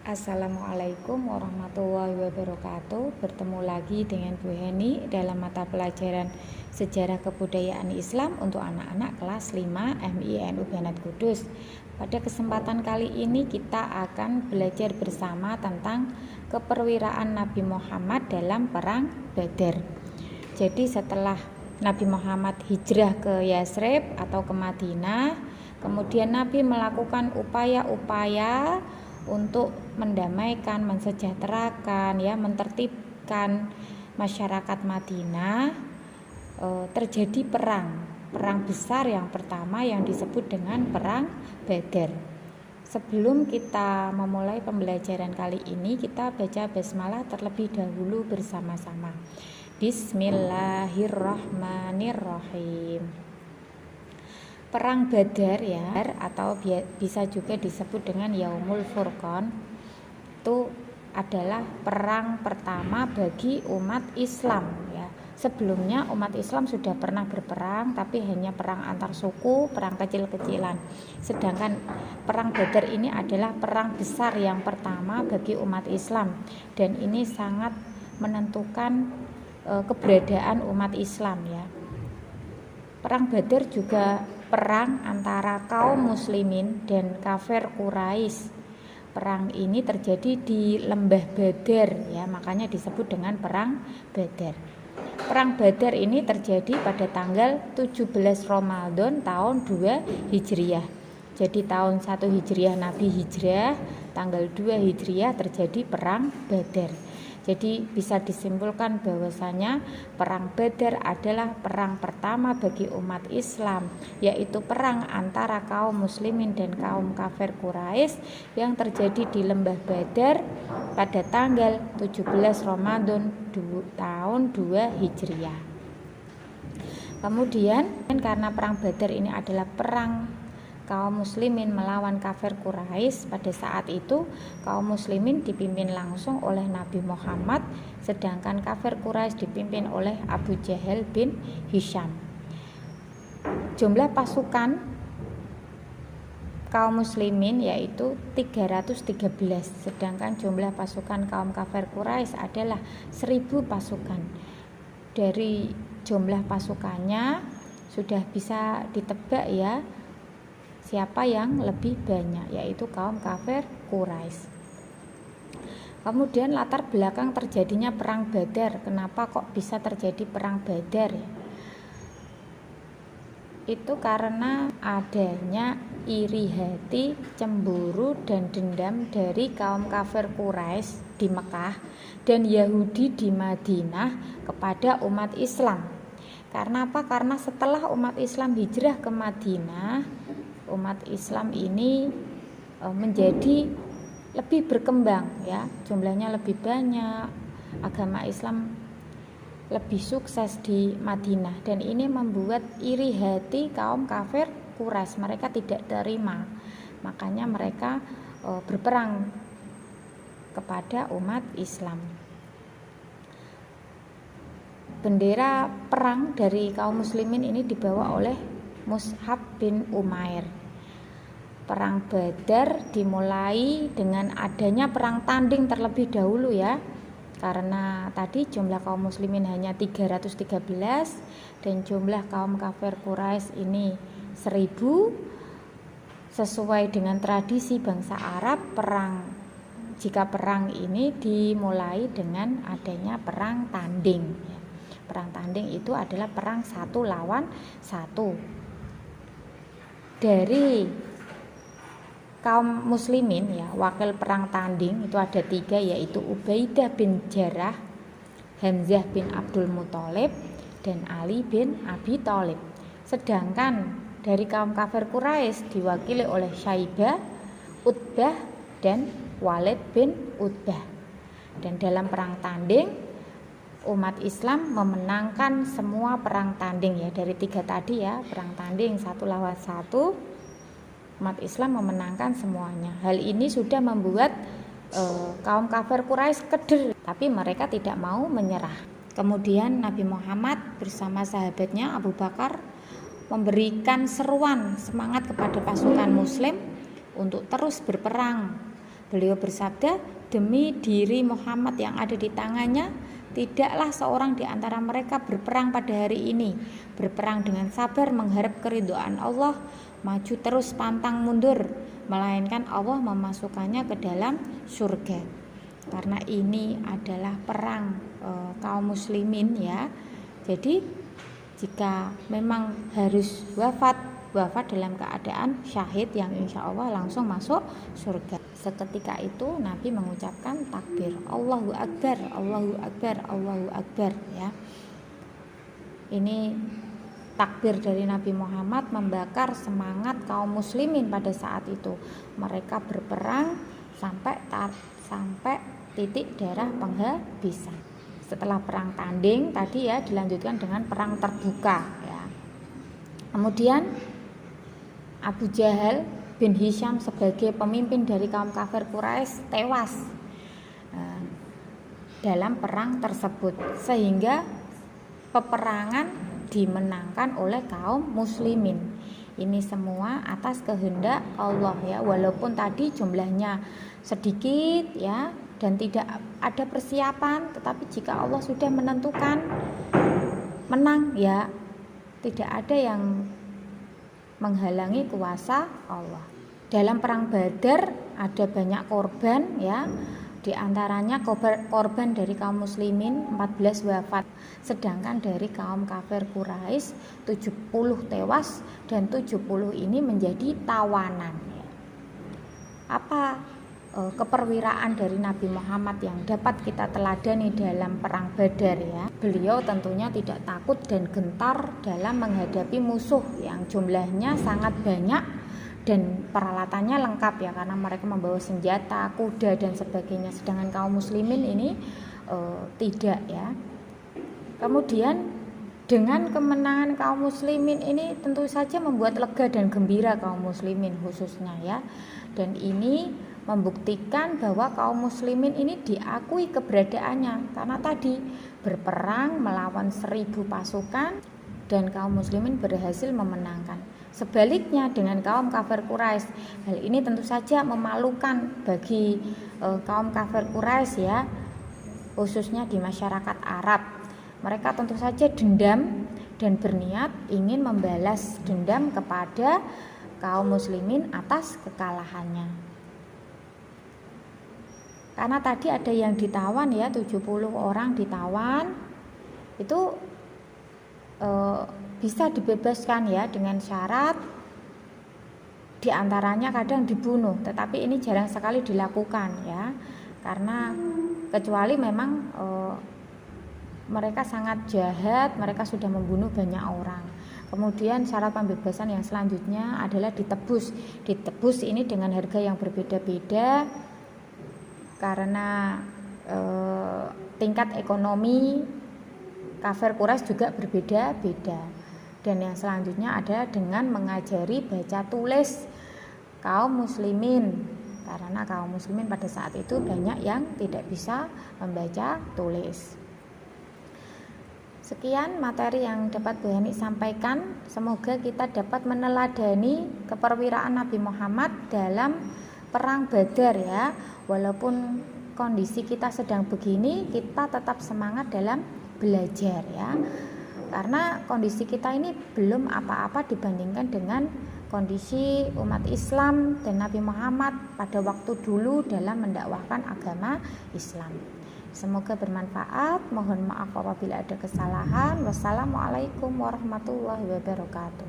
Assalamualaikum warahmatullahi wabarakatuh. Bertemu lagi dengan Bu Heni dalam mata pelajaran Sejarah Kebudayaan Islam untuk anak-anak kelas 5 MINU Banat Kudus. Pada kesempatan kali ini kita akan belajar bersama tentang keperwiraan Nabi Muhammad dalam perang Badar. Jadi setelah Nabi Muhammad hijrah ke Yasrib atau ke Madinah, kemudian Nabi melakukan upaya-upaya untuk mendamaikan, mensejahterakan, mentertibkan masyarakat Madinah. Terjadi perang besar yang pertama yang disebut dengan perang Badar. Sebelum kita memulai pembelajaran kali ini, kita baca basmalah terlebih dahulu bersama-sama. Bismillahirrahmanirrahim. Perang Badar atau bisa juga disebut dengan Yaumul Furqan itu adalah perang pertama bagi umat Islam ya. Sebelumnya umat Islam sudah pernah berperang, tapi hanya perang antar suku, perang kecil-kecilan. Sedangkan perang Badar ini adalah perang besar yang pertama bagi umat Islam, dan ini sangat menentukan keberadaan umat Islam ya. Perang Badar juga perang antara kaum muslimin dan kafir Quraisy. Perang ini terjadi di lembah Badar ya, makanya disebut dengan perang Badar. Perang Badar ini terjadi pada tanggal 17 Ramadan tahun 2 Hijriah. Jadi tahun 1 Hijriah Nabi hijrah, tanggal 2 Hijriah terjadi perang Badar. Jadi bisa disimpulkan bahwasanya perang Badar adalah perang pertama bagi umat Islam, yaitu perang antara kaum muslimin dan kaum kafir Quraisy yang terjadi di lembah Badar pada tanggal 17 Ramadan tahun 2 Hijriah. Kemudian karena perang Badar ini adalah perang kaum muslimin melawan kafir Quraisy, pada saat itu kaum muslimin dipimpin langsung oleh Nabi Muhammad, sedangkan kafir Quraisy dipimpin oleh Abu Jahal bin Hisham. Jumlah pasukan kaum muslimin yaitu 313, sedangkan jumlah pasukan kaum kafir Quraisy adalah 1000 pasukan. Dari jumlah pasukannya sudah bisa ditebak ya siapa yang lebih banyak, yaitu kaum kafir Quraisy. Kemudian latar belakang terjadinya perang Badar. Kenapa kok bisa terjadi perang Badar? Itu karena adanya iri hati, cemburu dan dendam dari kaum kafir Quraisy di Mekah dan Yahudi di Madinah kepada umat Islam. Karena apa? Karena setelah umat Islam hijrah ke Madinah, umat Islam ini menjadi lebih berkembang ya, jumlahnya lebih banyak, agama Islam lebih sukses di Madinah, dan ini membuat iri hati kaum kafir Quraisy. Mereka tidak terima, makanya mereka berperang kepada umat Islam. Bendera perang dari kaum muslimin ini dibawa oleh Mus'ab bin Umair. Perang Badar dimulai dengan adanya perang tanding terlebih dahulu ya. Karena tadi jumlah kaum muslimin hanya 313 dan jumlah kaum kafir Quraisy ini 1000. Sesuai dengan tradisi bangsa Arab, jika perang ini dimulai dengan adanya perang tanding. Perang tanding itu adalah perang 1 lawan 1. Dari kaum muslimin ya, wakil perang tanding itu ada 3, yaitu Ubaidah bin Jarrah, Hamzah bin Abdul Muthalib, dan Ali bin Abi Thalib. Sedangkan dari kaum kafir Quraisy diwakili oleh Syaibah, Utbah, dan Walid bin Utbah. Dan dalam perang tanding umat Islam memenangkan semua perang tanding ya, dari 3 tadi ya, perang tanding 1 lawan 1, umat Islam memenangkan semuanya. Hal ini sudah membuat kaum kafir Quraisy keder, tapi mereka tidak mau menyerah. Kemudian Nabi Muhammad bersama sahabatnya Abu Bakar memberikan seruan semangat kepada pasukan muslim untuk terus berperang Beliau bersabda, demi diri Muhammad yang ada di tangannya, tidaklah seorang di antara mereka berperang pada hari ini, berperang dengan sabar mengharap keridhaan Allah, maju terus pantang mundur, melainkan Allah memasukkannya ke dalam surga. Karena ini adalah perang kaum muslimin ya. Jadi jika memang harus wafat dalam keadaan syahid yang insya Allah langsung masuk surga. Seketika itu Nabi mengucapkan takbir, Allahu Akbar, Allahu Akbar, Allahu Akbar ya. Ini takbir dari Nabi Muhammad membakar semangat kaum muslimin pada saat itu. Mereka berperang sampai titik darah penghabisan. Setelah perang tanding tadi ya, dilanjutkan dengan perang terbuka ya. Kemudian Abu Jahal bin Hisham sebagai pemimpin dari kaum kafir Quraisy tewas dalam perang tersebut, sehingga peperangan dimenangkan oleh kaum muslimin. Ini semua atas kehendak Allah ya, walaupun tadi jumlahnya sedikit ya dan tidak ada persiapan, tetapi jika Allah sudah menentukan menang ya, tidak ada yang menghalangi kuasa Allah. Dalam perang Badar ada banyak korban ya. Di antaranya korban dari kaum muslimin 14 wafat, sedangkan dari kaum kafir Quraisy 70 tewas dan 70 ini menjadi tawanan. Apa keperwiraan dari Nabi Muhammad yang dapat kita teladani dalam perang Badar ya? Beliau tentunya tidak takut dan gentar dalam menghadapi musuh yang jumlahnya sangat banyak dan peralatannya lengkap ya, karena mereka membawa senjata, kuda dan sebagainya, sedangkan kaum muslimin ini tidak ya. Kemudian dengan kemenangan kaum muslimin ini tentu saja membuat lega dan gembira kaum muslimin khususnya ya, dan ini membuktikan bahwa kaum muslimin ini diakui keberadaannya, karena tadi berperang melawan 1000 pasukan dan kaum muslimin berhasil memenangkan. Sebaliknya dengan kaum kafir Quraisy, hal ini tentu saja memalukan bagi kaum kafir Quraisy ya, khususnya di masyarakat Arab. Mereka tentu saja dendam dan berniat ingin membalas dendam kepada kaum muslimin atas kekalahannya. Karena tadi ada yang ditawan ya, 70 orang ditawan, itu bisa dibebaskan ya dengan syarat diantaranya kadang dibunuh, tetapi ini jarang sekali dilakukan ya, karena kecuali memang mereka sangat jahat, mereka sudah membunuh banyak orang. Kemudian syarat pembebasan yang selanjutnya adalah ditebus ini dengan harga yang berbeda-beda karena tingkat ekonomi kafir Quraisy juga berbeda-beda. Dan yang selanjutnya ada dengan mengajari baca tulis kaum muslimin, karena kaum muslimin pada saat itu banyak yang tidak bisa membaca tulis. Sekian materi yang dapat Bu Hani sampaikan. Semoga kita dapat meneladani keperwiraan Nabi Muhammad dalam perang Badar ya. Walaupun kondisi kita sedang begini, kita tetap semangat dalam belajar ya, karena kondisi kita ini belum apa-apa dibandingkan dengan kondisi umat Islam dan Nabi Muhammad pada waktu dulu dalam mendakwahkan agama Islam. Semoga bermanfaat. Mohon maaf apabila ada kesalahan. Wassalamualaikum warahmatullahi wabarakatuh.